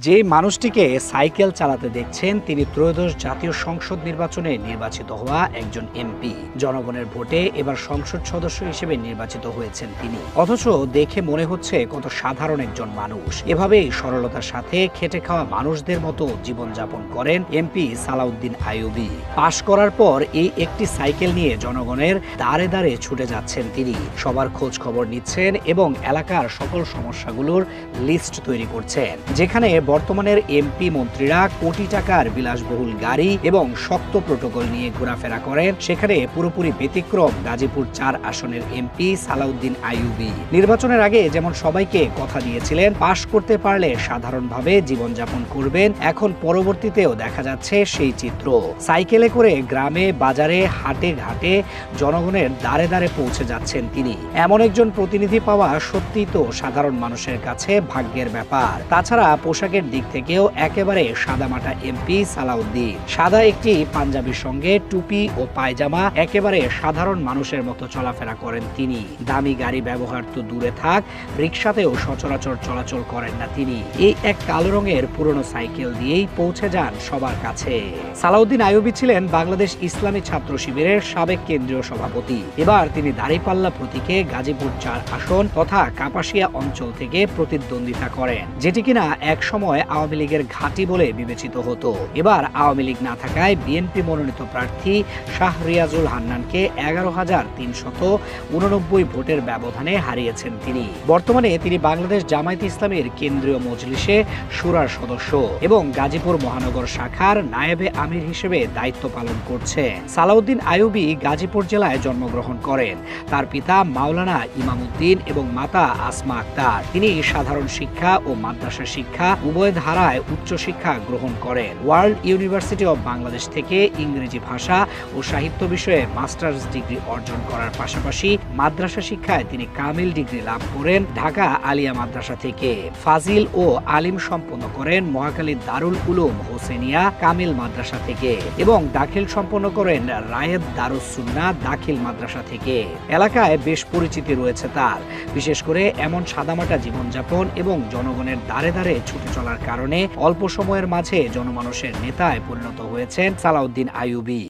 যে মানুষটিকে সাইকেল চালাতে দেখছেন তিনি ত্রয়োদশ জাতীয় সংসদ নির্বাচনে নির্বাচিত হওয়া একজন এমপি। জনগণের ভোটে এবার সংসদ সদস্য হিসেবে নির্বাচিত হয়েছেন তিনি। অথচ দেখে মনে হচ্ছে কত সাধারণ একজন মানুষ। এভাবেই সরলতার সাথে খেটে খাওয়া মানুষদের মতো জীবনযাপন করেন এমপি সালাউদ্দিন আইয়ুবী। পাশ করার পর এই একটি সাইকেল নিয়ে জনগণের দাঁড়ে দাঁড়ে ছুটে যাচ্ছেন তিনি। সবার খোঁজ খবর নিচ্ছেন এবং এলাকার সকল সমস্যাগুলোর লিস্ট তৈরি করছেন। যেখানে বর্তমানের এমপি মন্ত্রীরা কোটি টাকার বিলাসবহুল গাড়ি এবং শক্ত প্রোটোকল নিয়ে ঘোরাফেরা করেন, সেখানে পুরোপুরি ব্যতিক্রম গাজীপুর ৪ আসনের এমপি সালাউদ্দিন আইয়ুবী। নির্বাচনের আগে যেমন সবাইকে কথা দিয়েছিলেন পাশ করতে পারলে সাধারণভাবে জীবনযাপন করবেন, এখন পরবর্তীতেও দেখা যাচ্ছে সেই চিত্র। সাইকেলে করে গ্রামে বাজারে হাটে ঘাটে জনগণের দাঁড়ে দাঁড়ে পৌঁছে যাচ্ছেন তিনি। এমন একজন প্রতিনিধি পাওয়া সত্যিই তো সাধারণ মানুষের কাছে ভাগ্যের ব্যাপার। তাছাড়া পোশাকের দিক থেকেও একেবারে সাদামাটা এমপি সালাউদ্দিন। সাদা একটি পাঞ্জাবির সঙ্গে টুপি ও পায়জামা, একেবারে সাধারণ মানুষের মতো চলাফেরা করেন তিনি। দামি গাড়ি ব্যবহার তো দূরে থাক, রিকশাতেও সচরাচর চলাচল করেন না তিনি। এই এক কালো রঙের পুরনো সাইকেল দিয়েই পৌঁছে যান সবার কাছে। সালাউদ্দিন আইয়ুবী ছিলেন বাংলাদেশ ইসলামী ছাত্র শিবিরের সাবেক কেন্দ্রীয় সভাপতি। এবার তিনি দাঁড়িপাল্লা প্রতীকে গাজীপুর ৪ আসন তথা কাপাসিয়া অঞ্চল থেকে প্রতিদ্বন্দ্বিতা করেন, যেটি কিনা এক সময় আওয়ামী লীগের ঘাঁটি বলে বিবেচিত হতো। এবার আওয়ামী লীগ না থাকায় বিএনপি মনোনীত প্রার্থী শাহরিয়াজুল হান্নানকে ১১,৩89 ভোটের ব্যবধানে হারিয়েছেন তিনি। বর্তমানে তিনি বাংলাদেশ জামায়াতে ইসলামীর কেন্দ্রীয় মজলিসে শুরার সদস্য এবং গাজীপুর মহানগর শাখার নায়েবে আমির হিসেবে দায়িত্ব পালন করছেন। সালাউদ্দিন আইয়ুবী গাজীপুর জেলায় জন্মগ্রহণ করেন। তার পিতা মাওলানা ইমামউদ্দিন এবং মাতা আসমা আক্তার। তিনি সাধারণ শিক্ষা ও মাদ্রাসা শিক্ষা উভয় ধারায় উচ্চশিক্ষা গ্রহণ করেন। ওয়ার্ল্ড ইউনিভার্সিটি অব বাংলাদেশ থেকে ইংরেজি ভাষা ও সাহিত্য বিষয়ে মাস্টার্স ডিগ্রি অর্জন করার পাশাপাশি মাদ্রাসা শিক্ষায় তিনি কামিল ডিগ্রি লাভ করেন ঢাকা আলিয়া মাদ্রাসা থেকে। ফাজিল ও আলিম সম্পন্ন করেন মহাখালী দারুল উলুম হোসেনিয়া কামিল মাদ্রাসা থেকে এবং দাখিল সম্পন্ন করেন রায়েদ দারুস সুন্নাহ দাখিল মাদ্রাসা থেকে। এলাকায় বেশ পরিচিতি রয়েছে তার, বিশেষ করে এমন সাদামাটা জীবনযাপন এবং জনগণের দাঁড়ে দাঁড়ে ছুটে চলার কারণে অল্প সময়ের মাঝে জনমানুষের নেতায় পরিণত হয়েছেন সালাউদ্দিন আইয়ুবী।